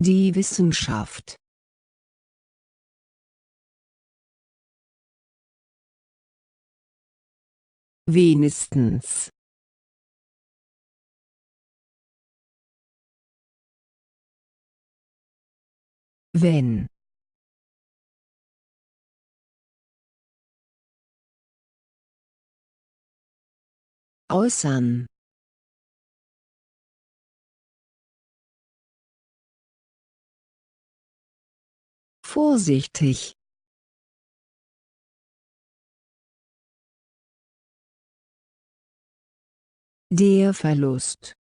Die Wissenschaft. Wenigstens. Wenn. Äußern. Vorsichtig. Der Verlust.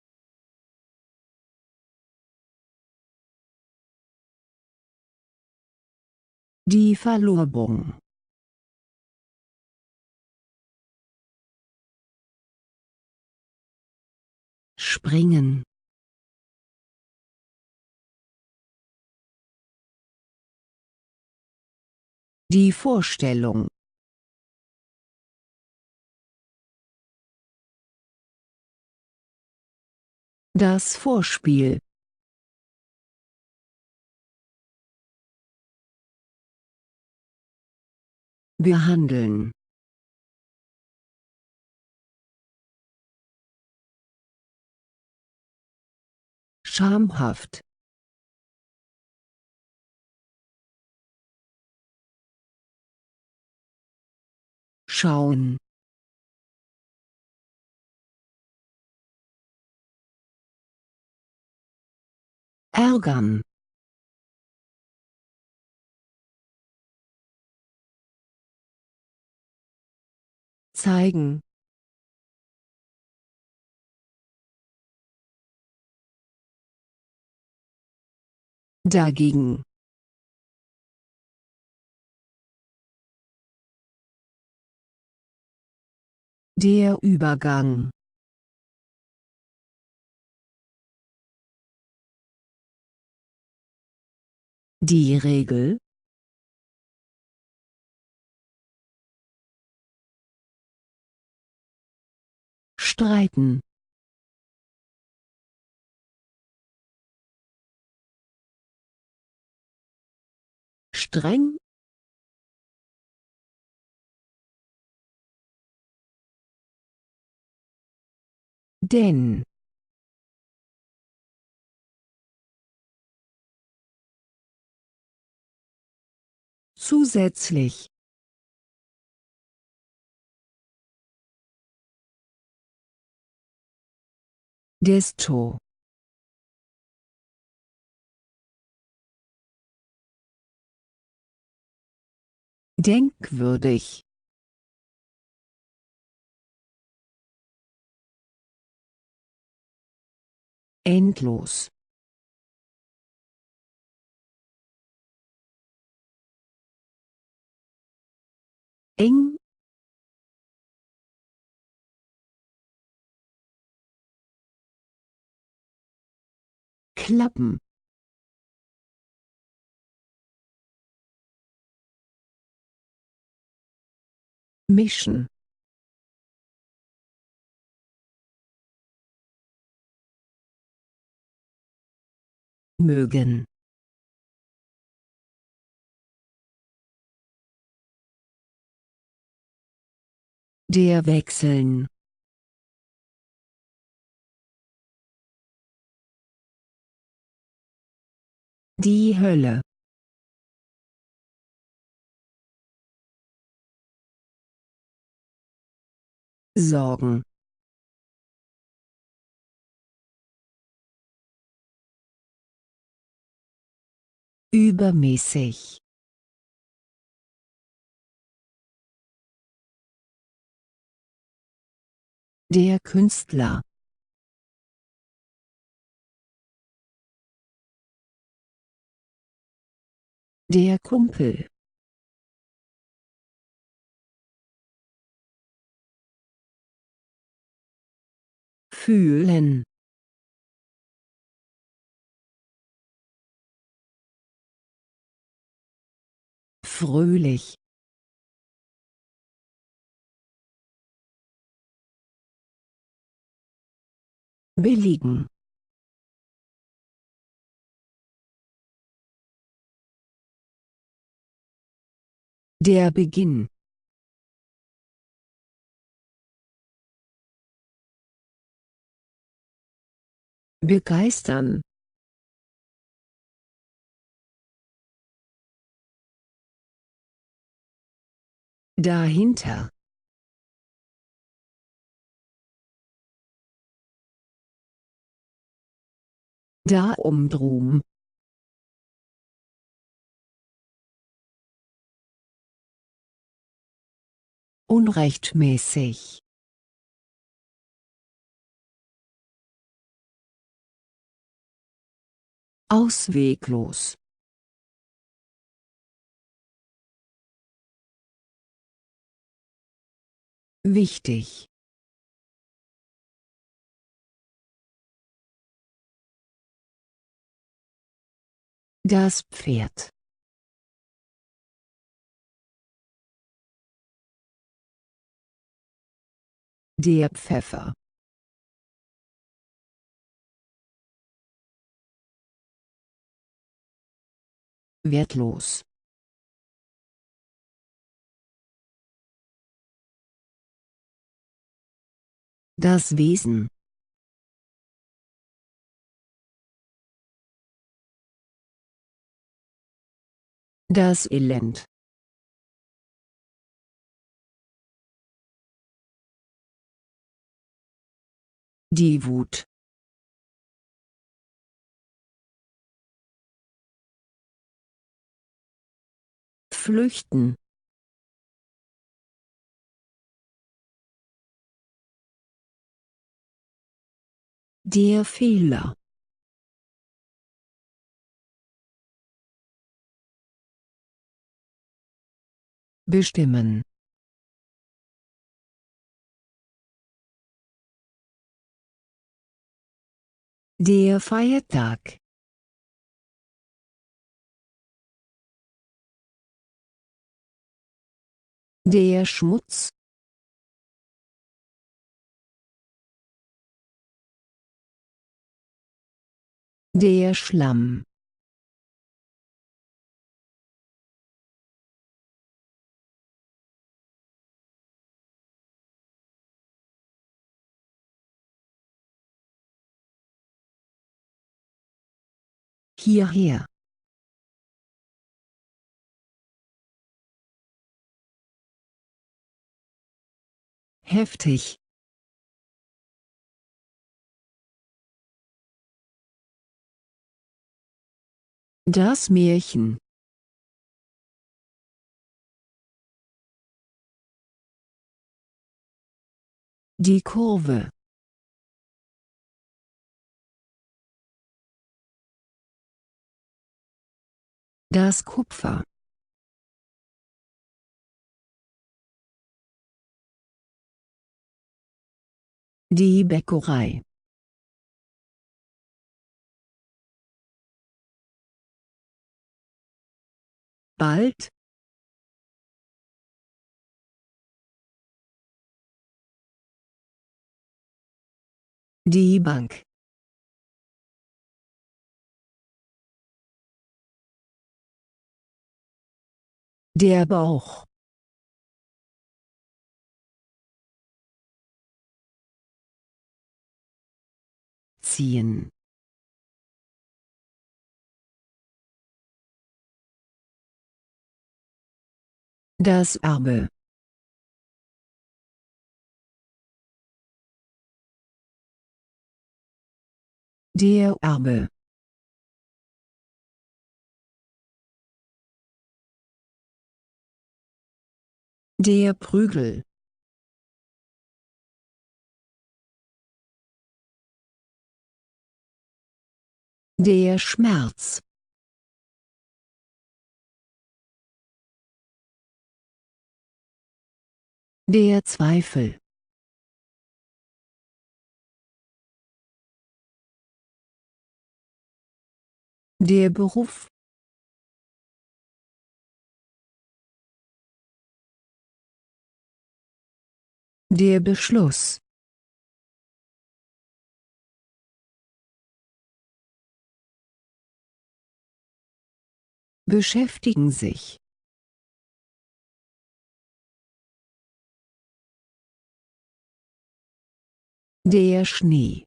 Die Verlobung. Springen. Die Vorstellung. Das Vorspiel. Behandeln. Schamhaft. Schauen. Ärgern. Zeigen. Dagegen. Der Übergang. Die Regel. Streiten. Streng. Denn. Zusätzlich. Desto. Denkwürdig. Endlos. Eng. Klappen. Mischen. Mögen. Der wechseln. Die Hölle. Sorgen. Übermäßig. Der Künstler. Der Kumpel. Fühlen. Fröhlich. Billigen. Der Beginn. Begeistern. Dahinter. Darum. Unrechtmäßig. Ausweglos. Wichtig. Das Pferd. Der Pfeffer. Wertlos. Das Wesen. Das Elend. Die Wut. Flüchten. Der Fehler. Bestimmen. Der Feiertag. Der Schmutz. Der Schlamm. Hierher. Heftig. Das Märchen. Die Kurve. Das Kupfer. Die Bäckerei. Bald. Die Bank. Der Bauch. Ziehen. Das Erbe. Der Erbe. Der Prügel. Der Schmerz. Der Zweifel. Der Beruf. Der Beschluss. Beschäftigen sich. Der Schnee.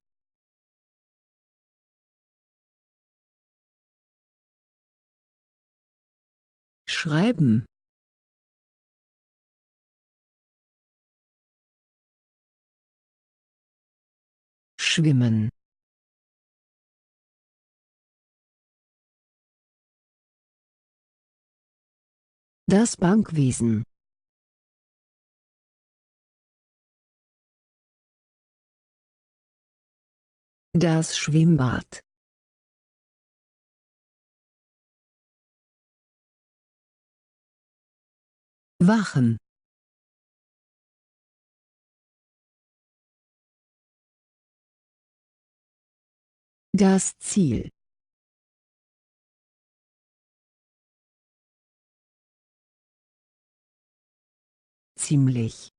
Schreiben. Schwimmen. Das Bankwesen. Das Schwimmbad. Wachen. Das Ziel. Ziemlich.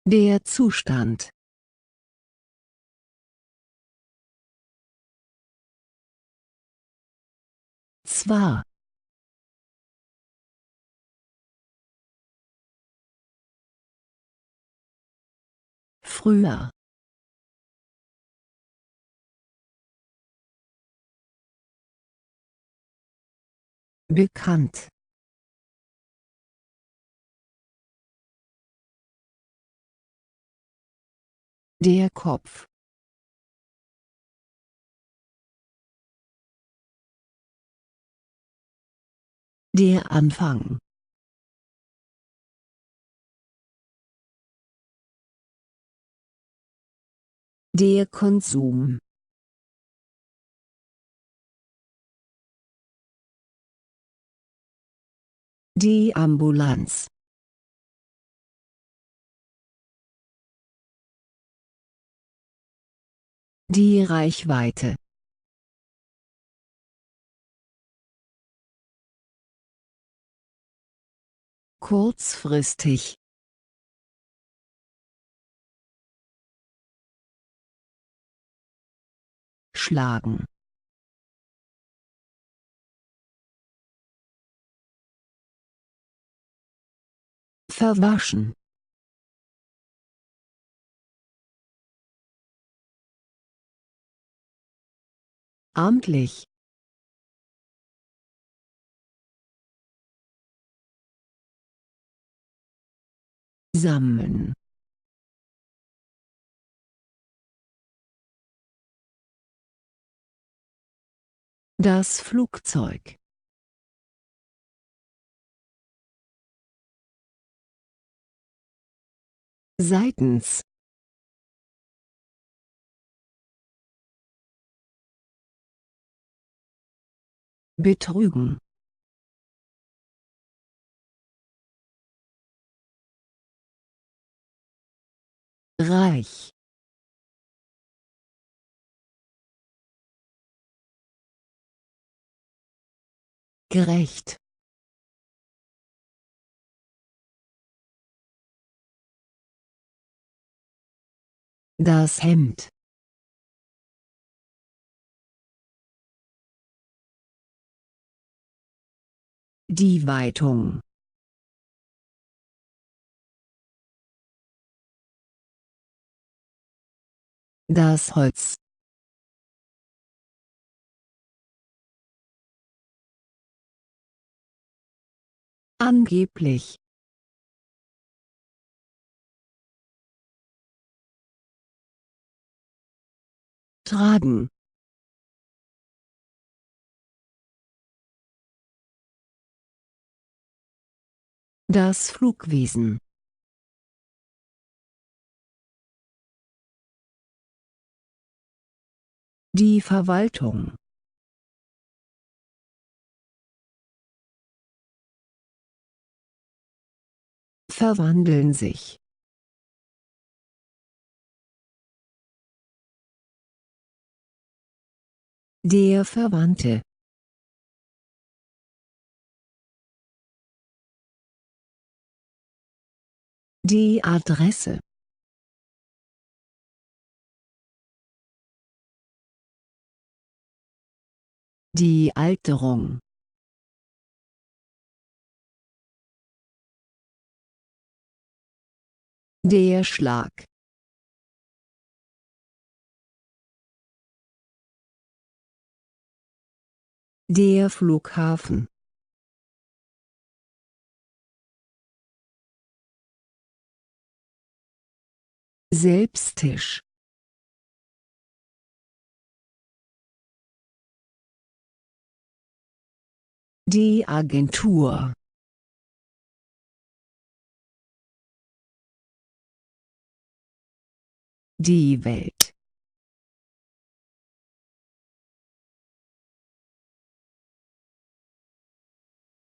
Der Zustand. Zwar. Früher. Bekannt. Der Kopf. Der Anfang. Der Konsum. Die Ambulanz. Die Reichweite. Kurzfristig. Schlagen. Verwaschen. Amtlich. Sammeln. Das Flugzeug. Seitens. Betrügen. Reich. Gerecht. Das Hemd. Die Weitung. Das Holz. Angeblich. Tragen. Das Flugwesen. Die Verwaltung. Verwandeln sich. Der Verwandte. Die Adresse. Die Alterung. Der Schlag. Der Flughafen. Selbsttisch. Die Agentur. Die Welt.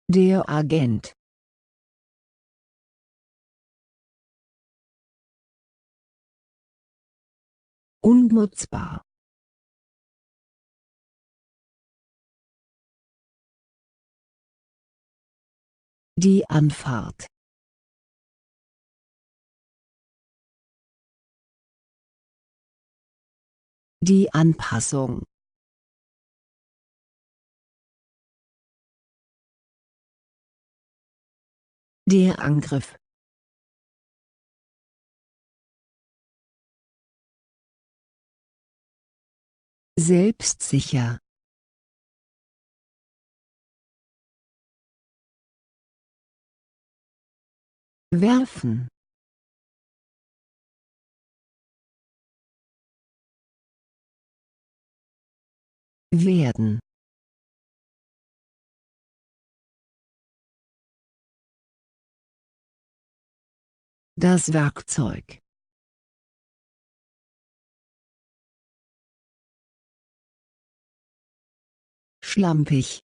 Der Agent. Unnutzbar. Die Anfahrt. Die Anpassung. Der Angriff. Selbstsicher. Werfen. Werden. Das Werkzeug. Schlampig.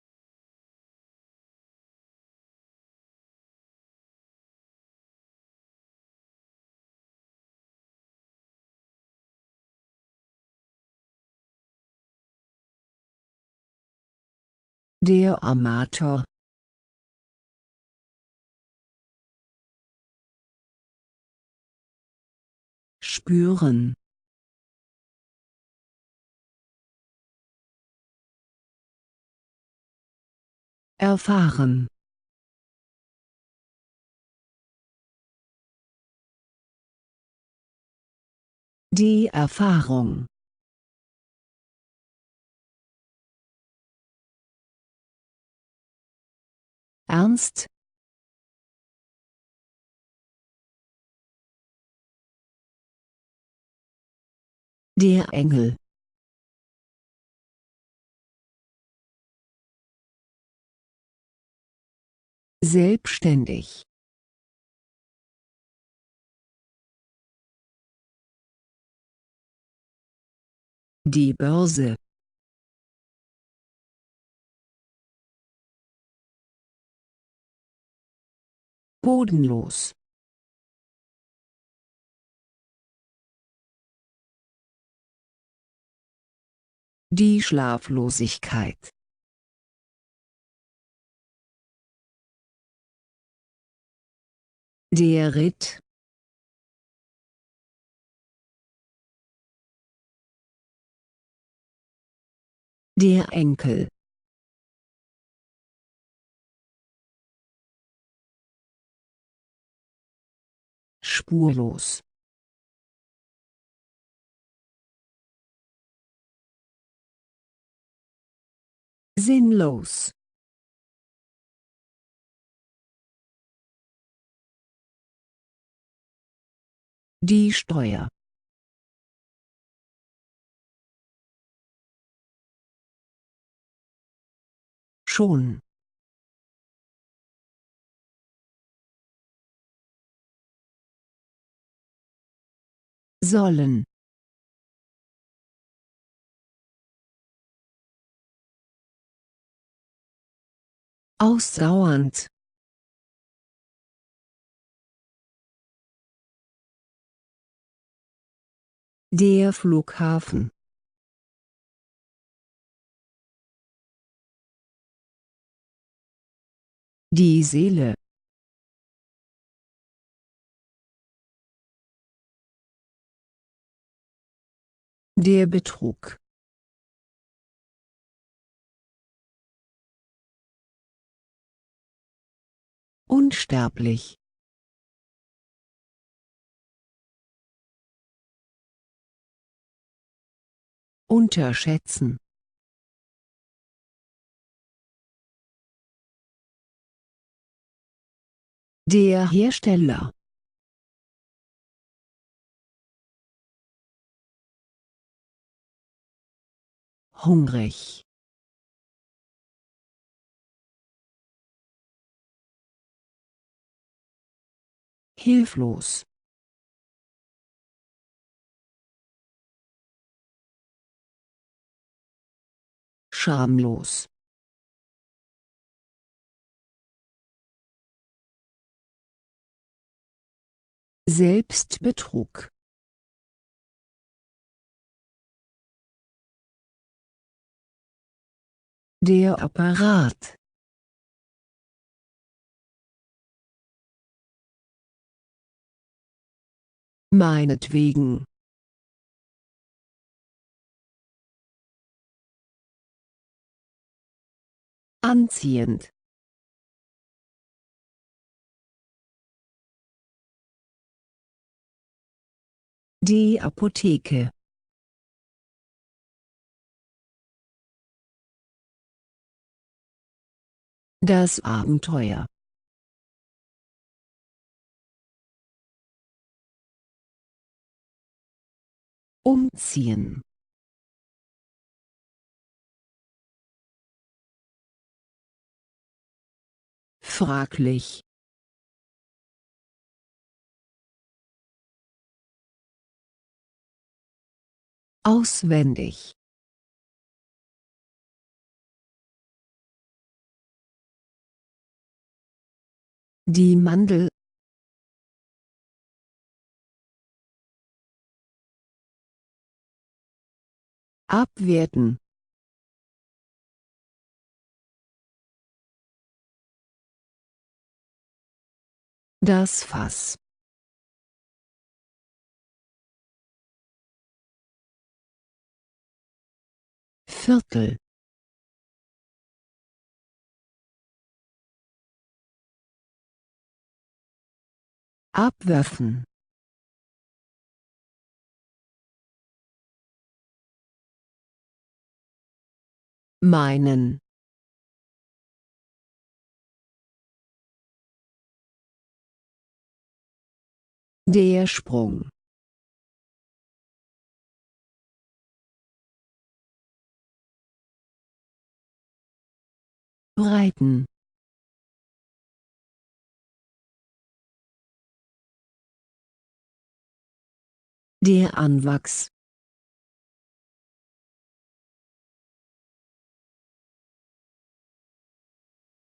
Der Amateur. Spüren. Erfahren. Die Erfahrung. Ernst. Der Engel. Selbstständig. Die Börse. Bodenlos. Die Schlaflosigkeit. Der Ritt. Der Enkel. Spurlos. Sinnlos. Die Steuer. Schon. Sollen. Ausdauernd. Der Flughafen. Die Seele. Der Betrug. Unsterblich. Unterschätzen. Der Hersteller. Hungrig. Hilflos. Schamlos. Selbstbetrug. Der Apparat. Meinetwegen. Anziehend. Die Apotheke. Das Abenteuer. Umziehen. Fraglich. Auswendig. Die Mandel. Abwerten. Das Fass. Viertel. Abwerfen. Meinen. Der Sprung. Breiten. Der Anwachs.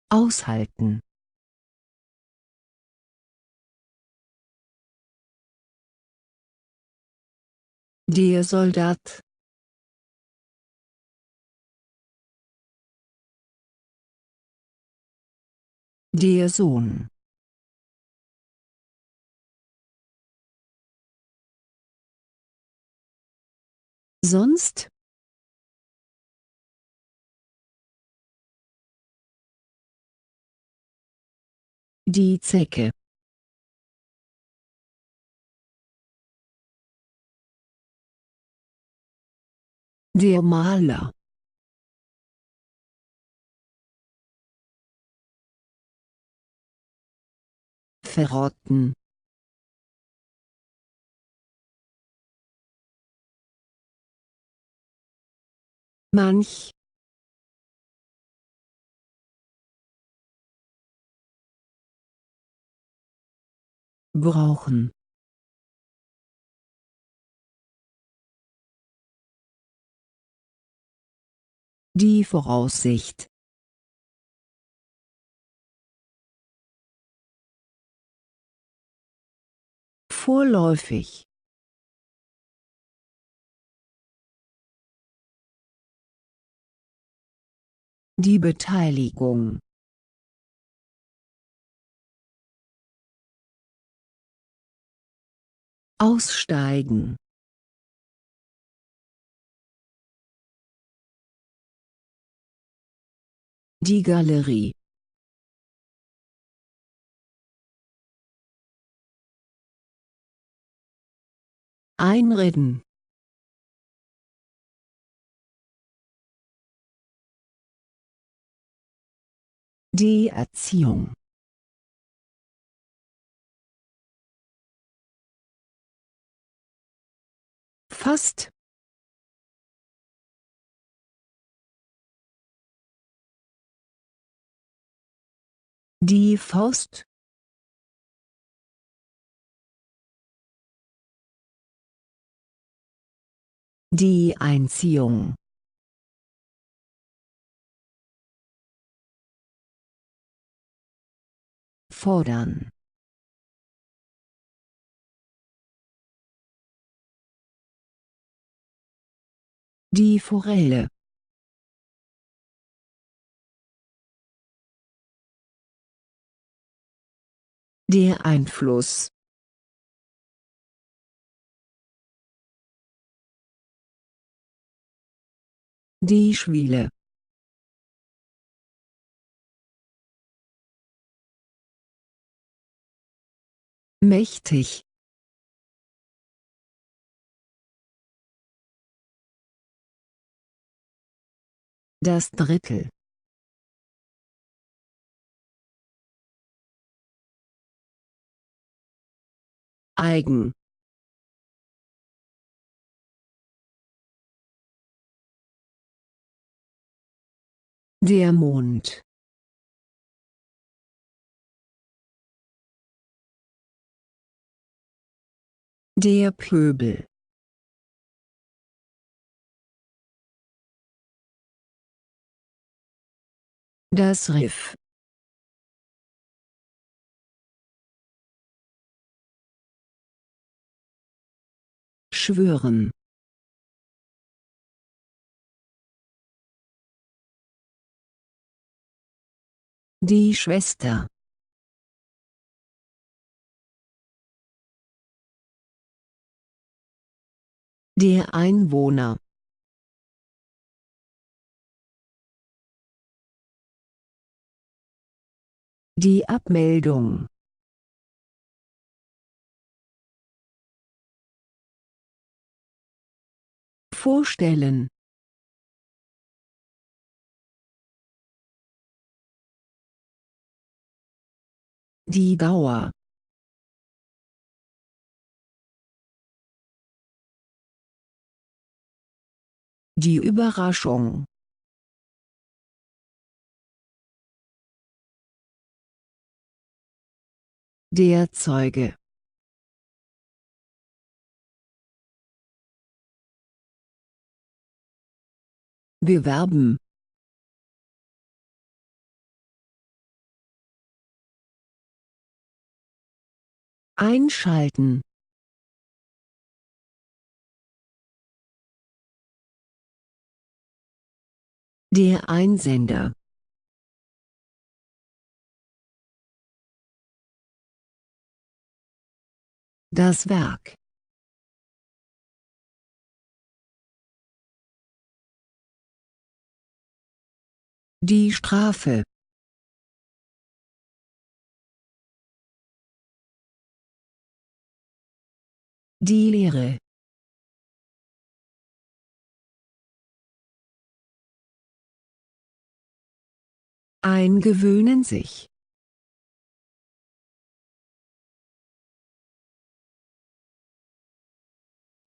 Aushalten. Der Soldat. Der Sohn. Sonst? Die Zecke. Der Maler. Verrotten. Manch. Brauchen. Die Voraussicht. Vorläufig. Die Beteiligung. Aussteigen. Die Galerie. Einreden. Die Erziehung. Fast. Die Faust. Die Einziehung. Fordern. Die Forelle. Der Einfluss. Die Schwiele. Mächtig. Das Drittel. Eigen. Der Mond. Der Pöbel. Das Riff. Schwören. Die Schwester. Der Einwohner. Die Abmeldung. Vorstellen. Die Dauer. Die Überraschung. Der Zeuge. Bewerben. Einschalten. Der Einsender. Das Werk. Die Strafe. Die Lehre. Eingewöhnen sich.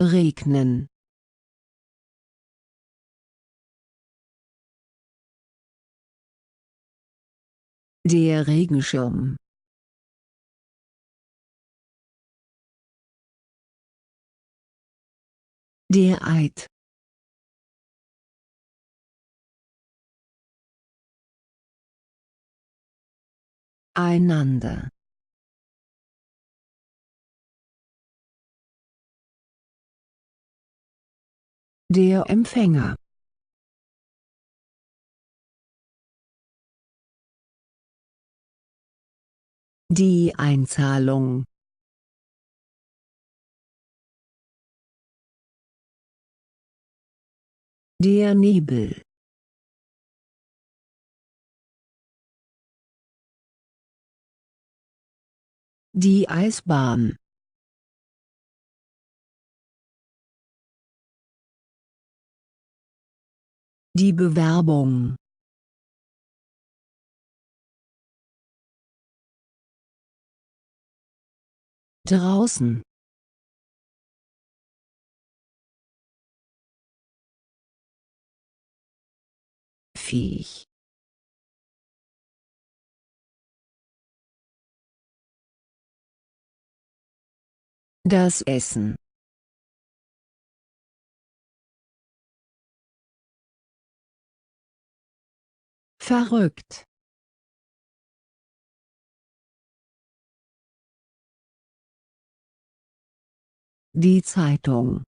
Regnen. Der Regenschirm. Der Eid. Einander. Der Empfänger. Die Einzahlung. Der Nebel. Die Eisbahn. Die Bewerbung. Draußen. Viech. Das Essen. Verrückt. Die Zeitung.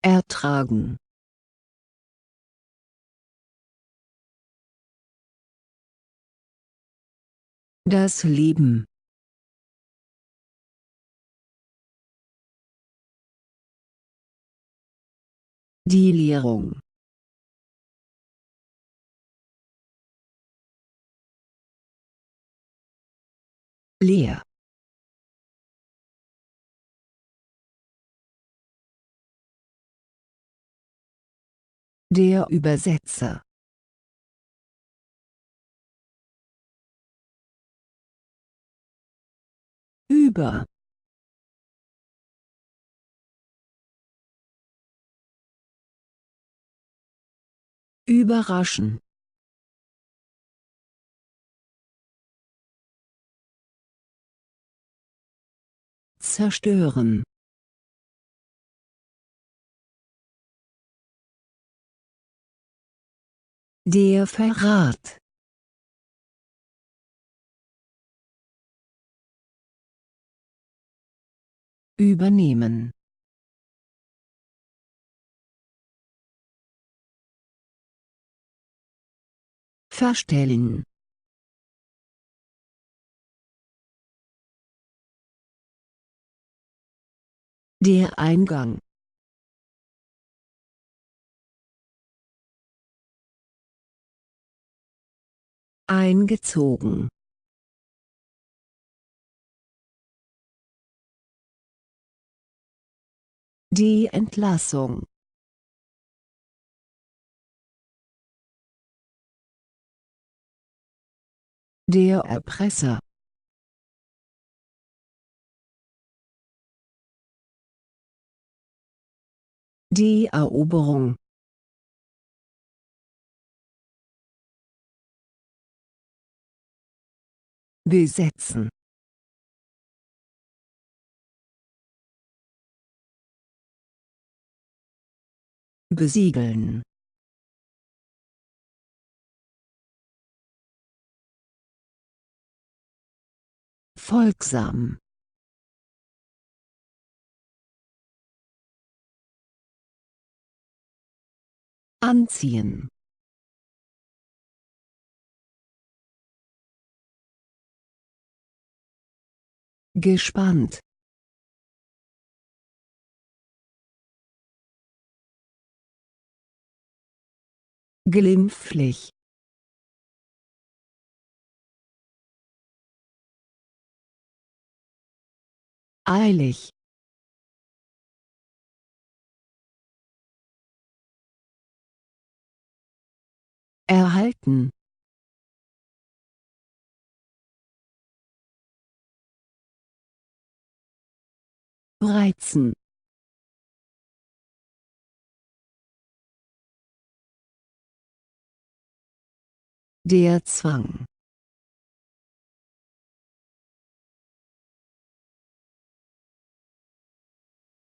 Ertragen. Das Leben. Die Leerung. Leer. Der Übersetzer. Über. Überraschen. Zerstören. Der Verrat. Übernehmen. Verstellen. Der Eingang. Eingezogen. Die Entlassung. Der Erpresser. Die Eroberung. Besetzen. Besiegeln. Folgsam. Anziehen. Gespannt. Glimpflich. Eilig. Erhalten. Reizen. Der Zwang.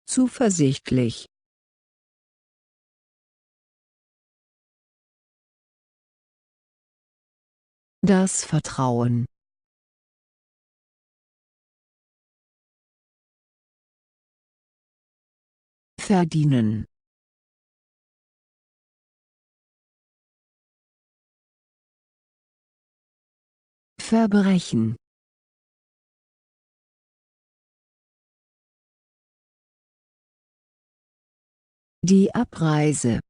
Zuversichtlich. Das Vertrauen. Verdienen. Verbrechen. Die Abreise.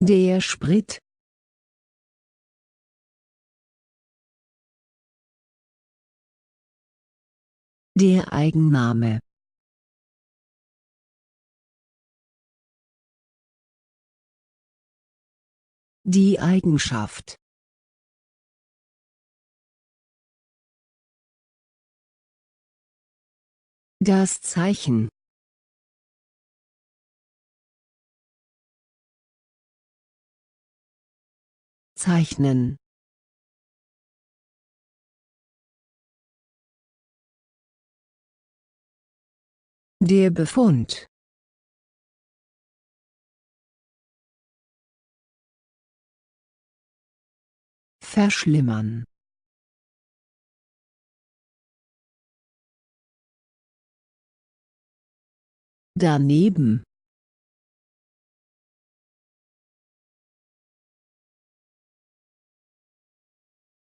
Der Sprit. Der Eigenname. Die Eigenschaft. Das Zeichen. Zeichnen. Der Befund. Verschlimmern. Daneben.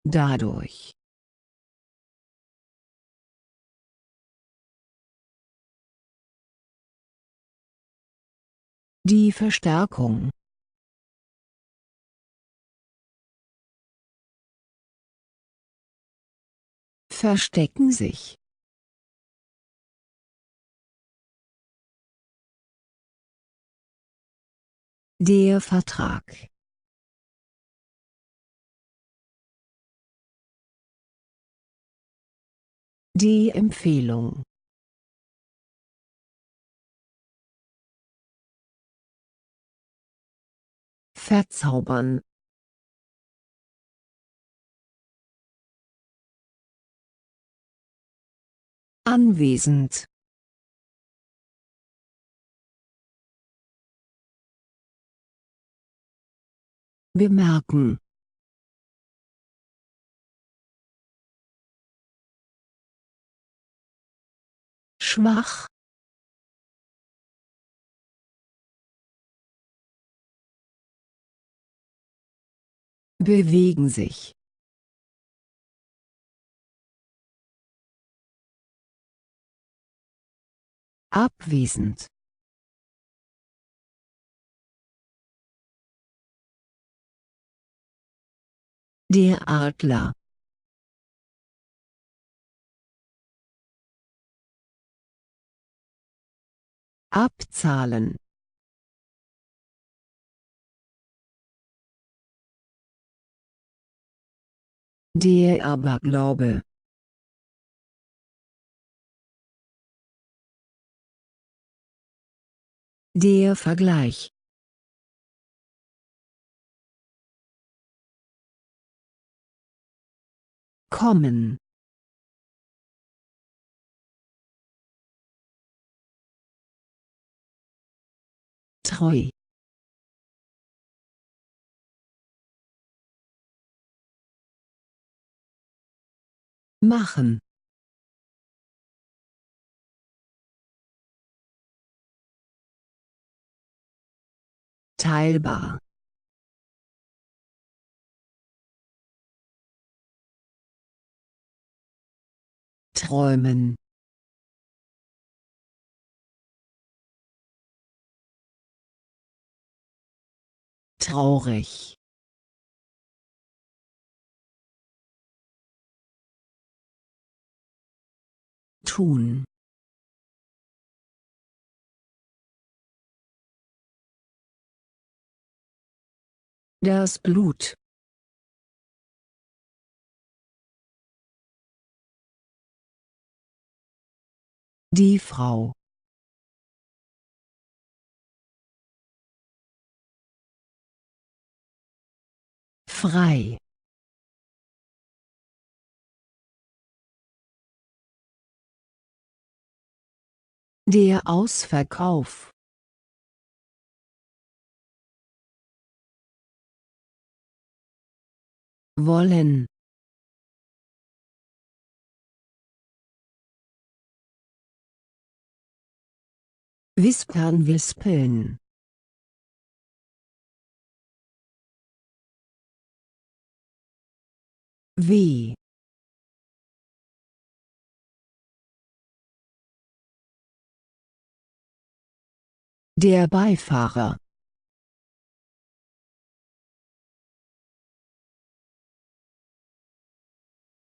Dadurch. Die Verstärkung. Verstecken sich. Der Vertrag. Die Empfehlung. Verzaubern. Anwesend. Bemerken. Schwach. Bewegen sich. Abwesend. Der Adler. Abzahlen. Der Aberglaube. Der Vergleich. Kommen. Treu. Machen. Teilbar. Träumen. Traurig. Tun. Das Blut. Die Frau. Frei. Der Ausverkauf. Wollen. Wispern, wispeln. Weh. Der Beifahrer.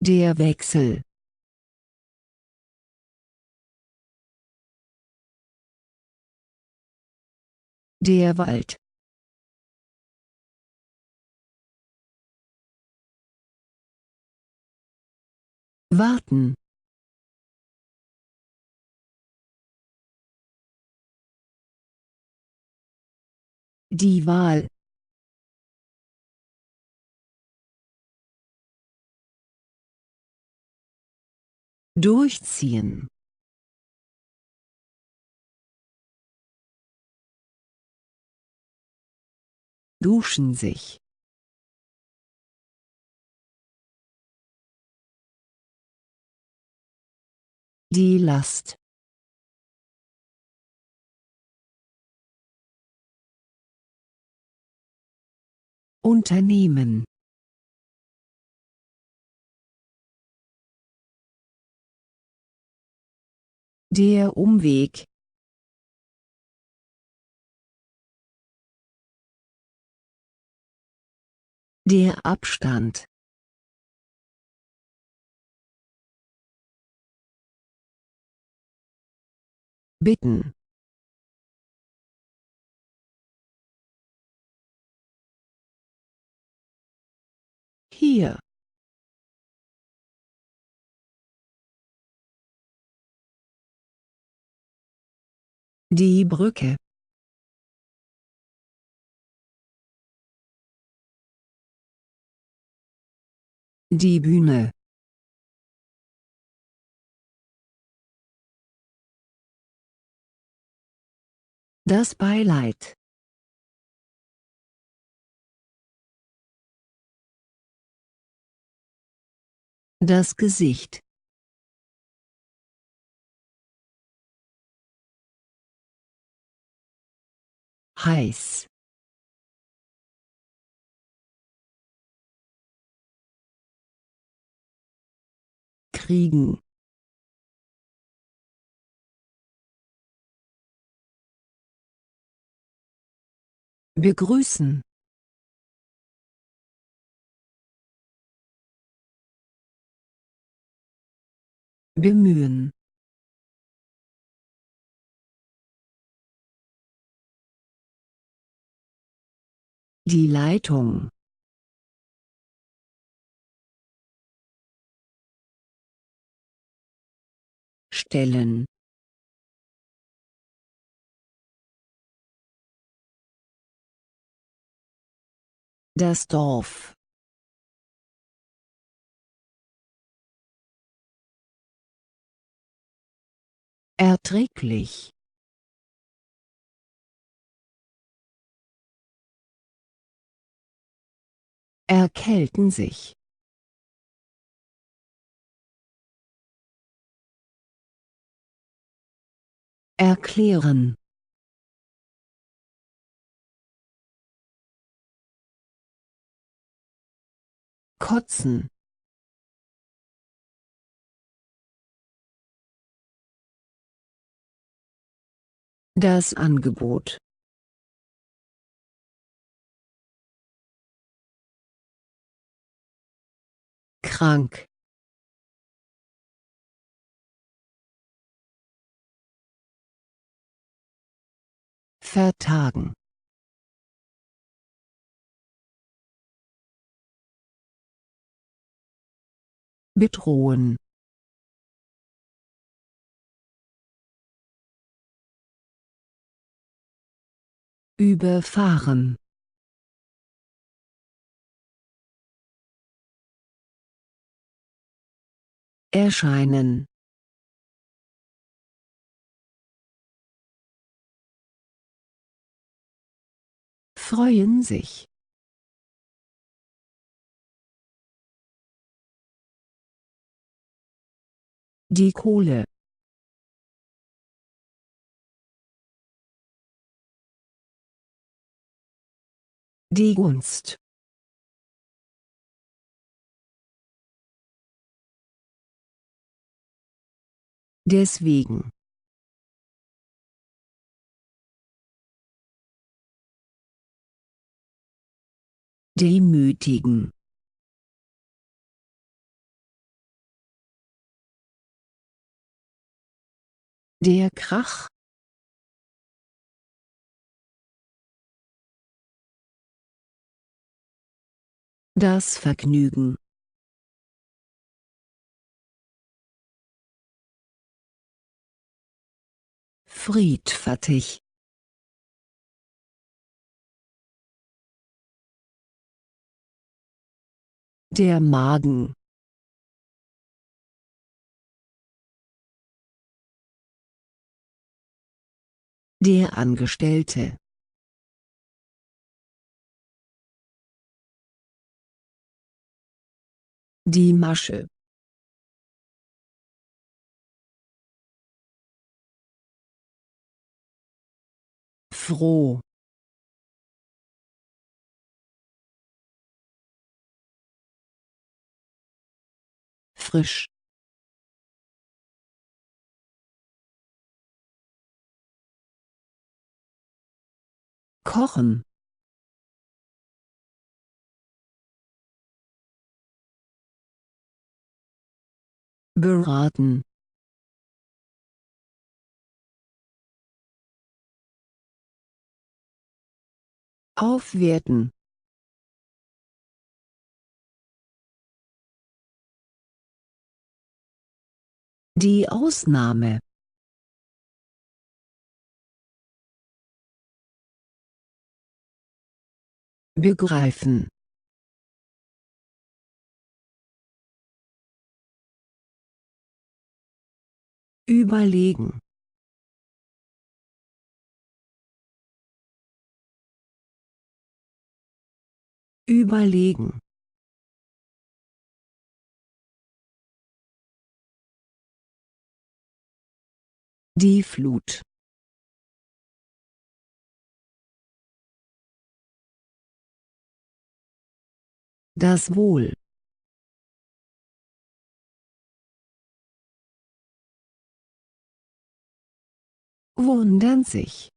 Der Wechsel. Der Wald. Warten. Die Wahl. Durchziehen. Duschen sich. Die Last. Unternehmen. Der Umweg. Der Abstand. Bitten. Hier. Die Brücke. Die Bühne. Das Beileid. Das Gesicht. Heiß. Kriegen. Begrüßen. Bemühen. Die Leitung. Stellen. Das Dorf. Erträglich. Erkälten sich. Erklären. Kotzen. Das Angebot. Krank. Vertagen. Bedrohen. Überfahren. Erscheinen. Freuen sich. Die Kohle. Die Gunst. Deswegen. Demütigen. Der Krach. Das Vergnügen. friedfertig, der Magen, der Angestellte, die Masche, froh, frisch, kochen, beraten, aufwerten, die Ausnahme, begreifen, überlegen, überlegen, die Flut, das Wohl, wundern sich,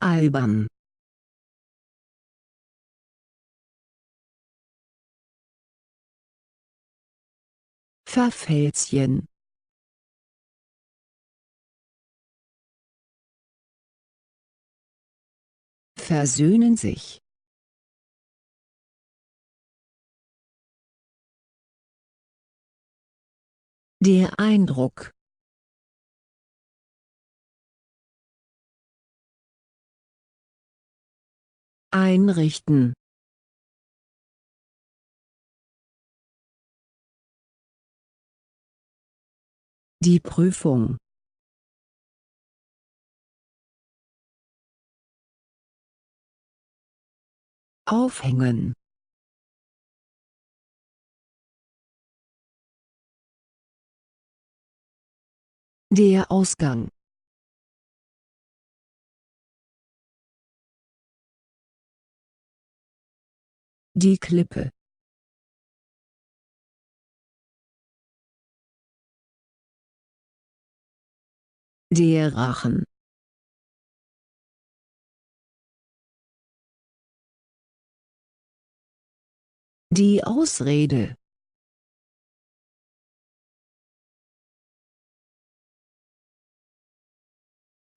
albern, verfälschen, versöhnen sich, der Eindruck, einrichten, die Prüfung, aufhängen, der Ausgang, die Klippe, der Rachen, die Ausrede,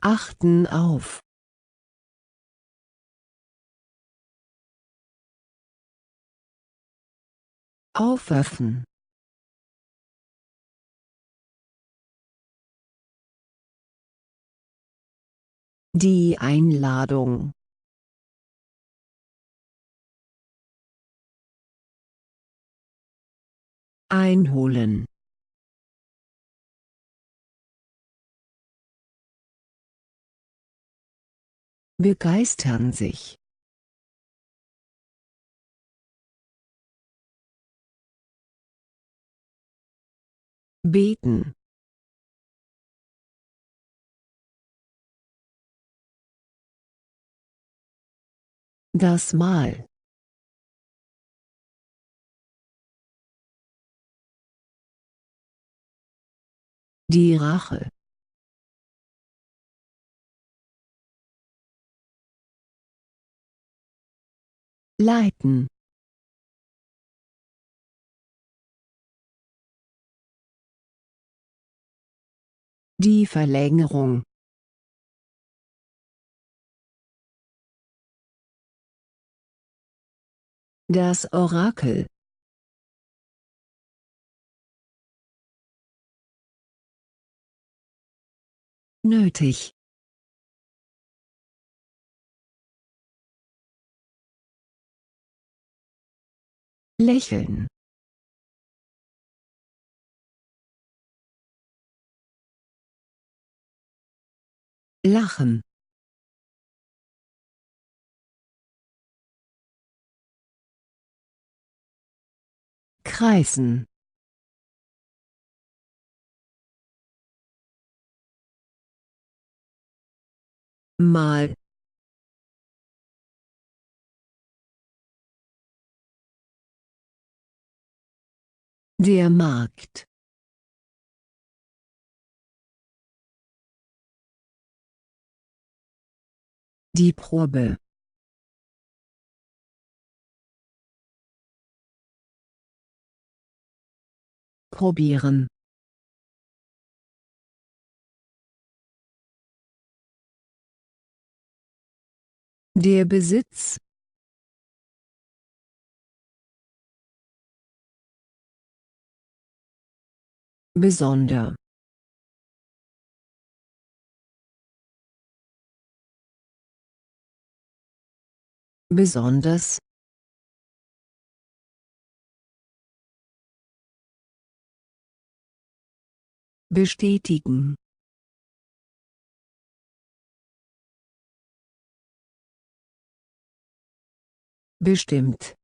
achten auf, aufwerfen, die Einladung, einholen, begeistern sich, beten, das Mahl, die Rache, leiten, die Verlängerung, das Orakel, Nötig. Lächeln. Lachen. Kreisen. Mal. Der Markt. Die Probe. Probieren. Der Besitz. Besonder. Besonders. Bestätigen. Bestimmt.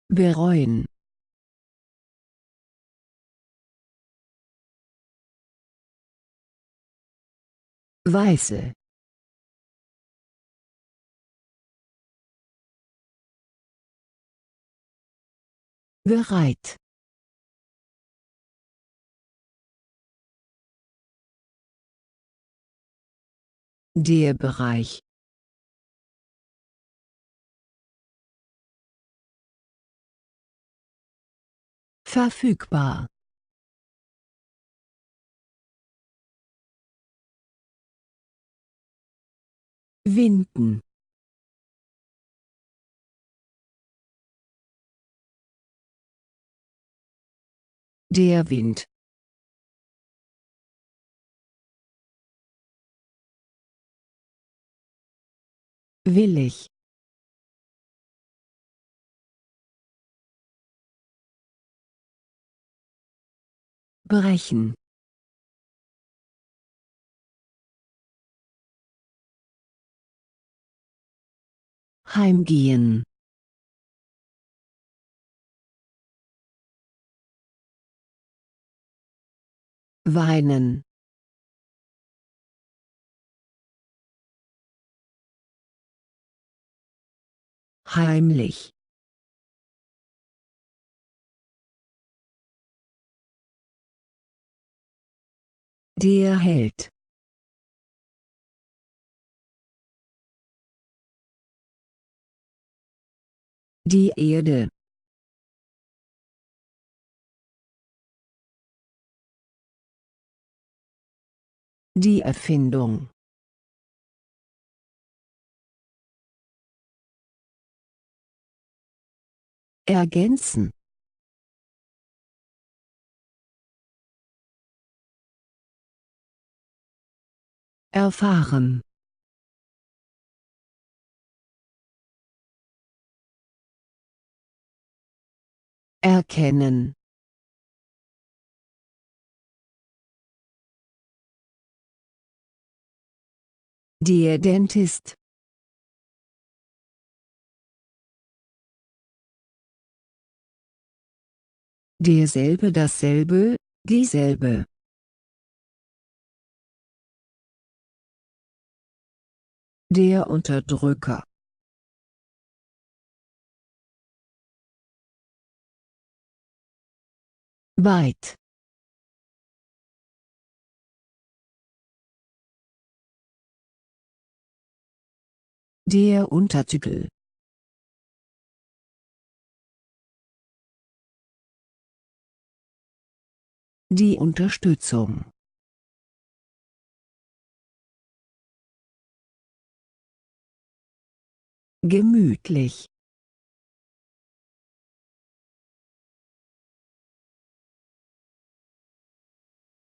Bereuen. Weiße. Bereit. Der Bereich. Verfügbar. Winden. Der Wind. Willig. Brechen. Heimgehen. Weinen. Heimlich. Der Held. Die Erde. Die Erfindung. Ergänzen. Erfahren. Erkennen. Der Dentist. Derselbe, dasselbe, dieselbe. Der Unterdrücker. Weit. Der Untertitel. Die Unterstützung. Gemütlich.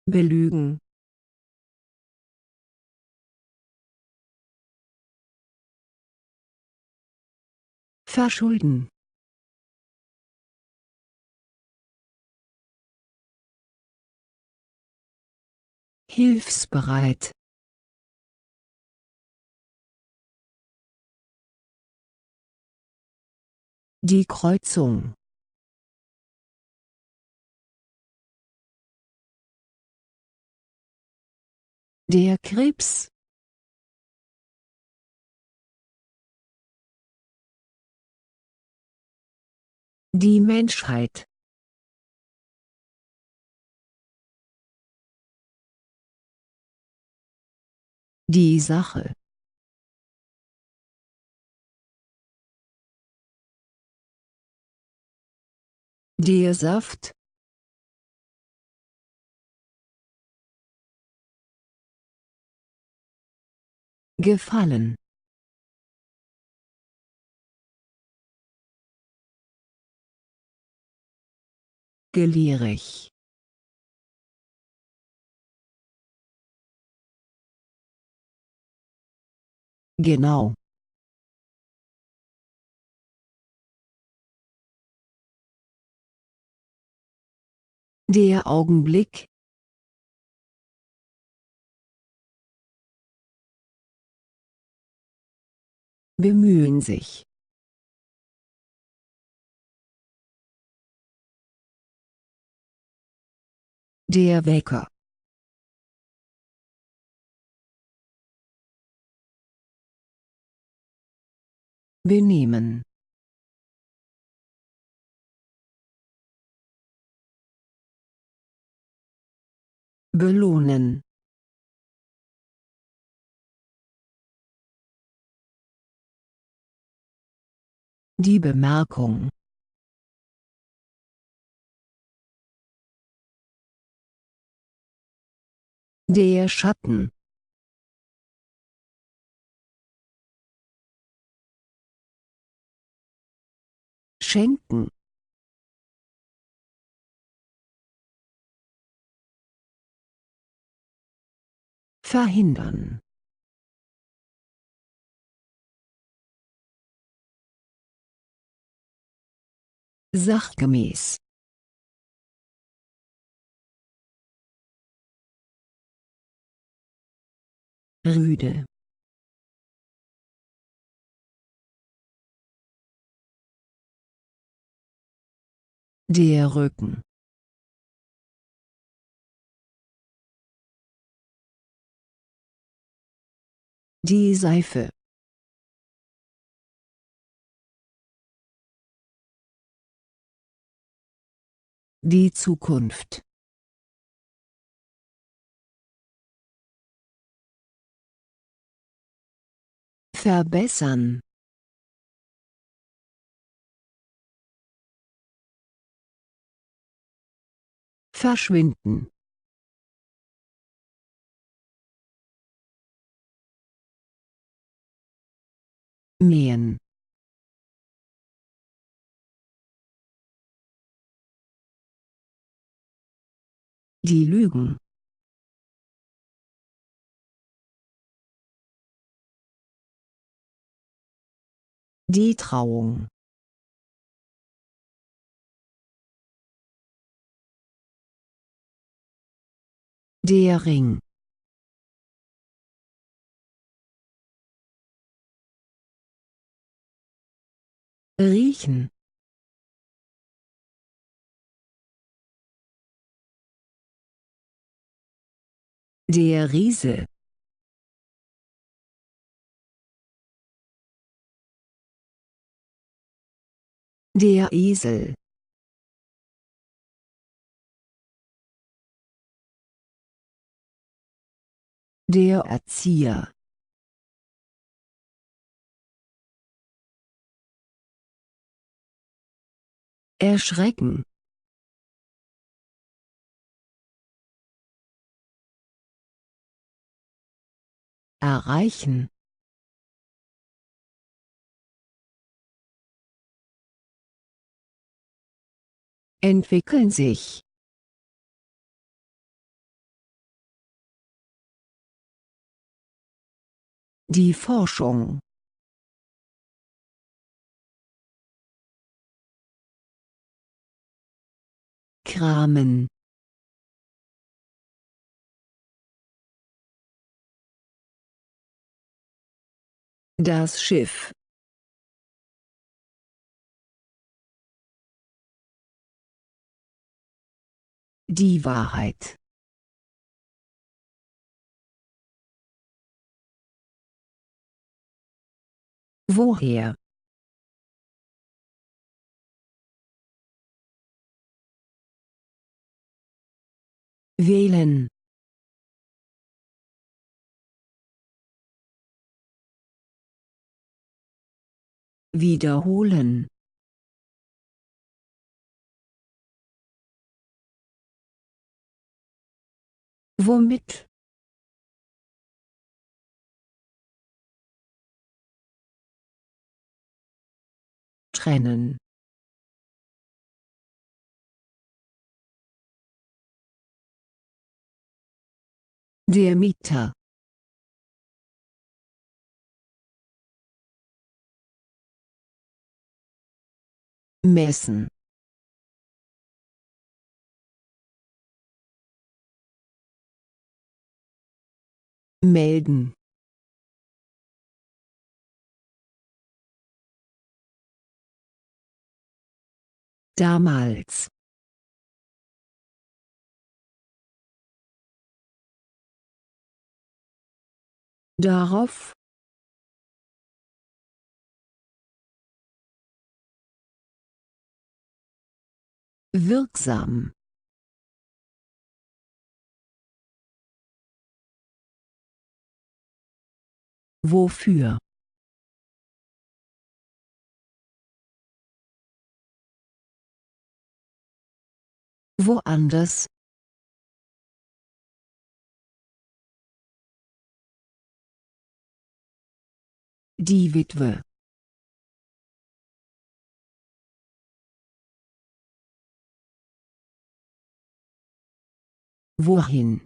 belügen, verschulden, hilfsbereit, die Kreuzung, der Krebs, die Menschheit, die Sache, der Saft, gefallen, gelehrig, genau, der Augenblick, bemühen sich, der Wecker, benehmen, belohnen, die Bemerkung, der Schatten, schenken, verhindern, sachgemäß, rüde, der Rücken, die Seife, die Zukunft, verbessern, verschwinden, mähen, die Lügen, die Trauung, der Ring, riechen, der Riese, der Esel, der Erzieher, erschrecken, erreichen, entwickeln sich, Die Forschung. Kramen. Das Schiff. Die Wahrheit. Woher? Wählen. Wiederholen. Womit? Trennen. Der Mieter. Messen. Melden. Damals. Darauf. Wirksam. Wofür? Woanders. Die Witwe. Wohin?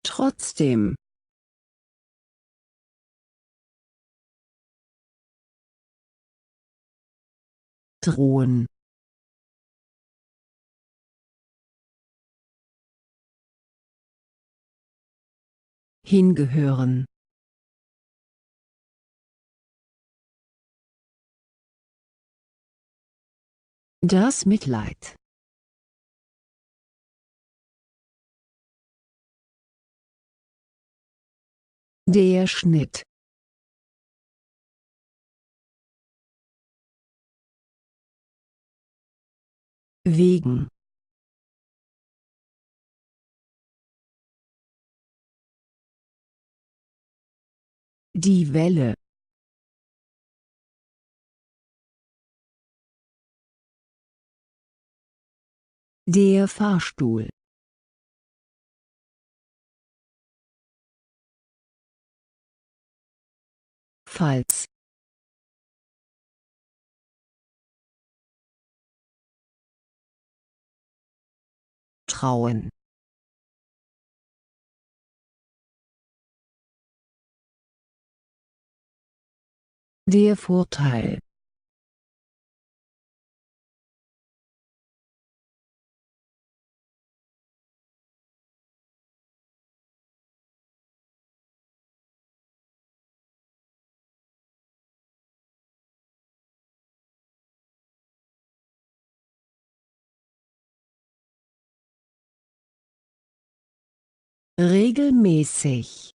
Trotzdem. Drohen. Hingehören. Das Mitleid. Der Schnitt. Wegen. Die Welle. Der Fahrstuhl. Falls. Trauen. Der Vorteil. Regelmäßig.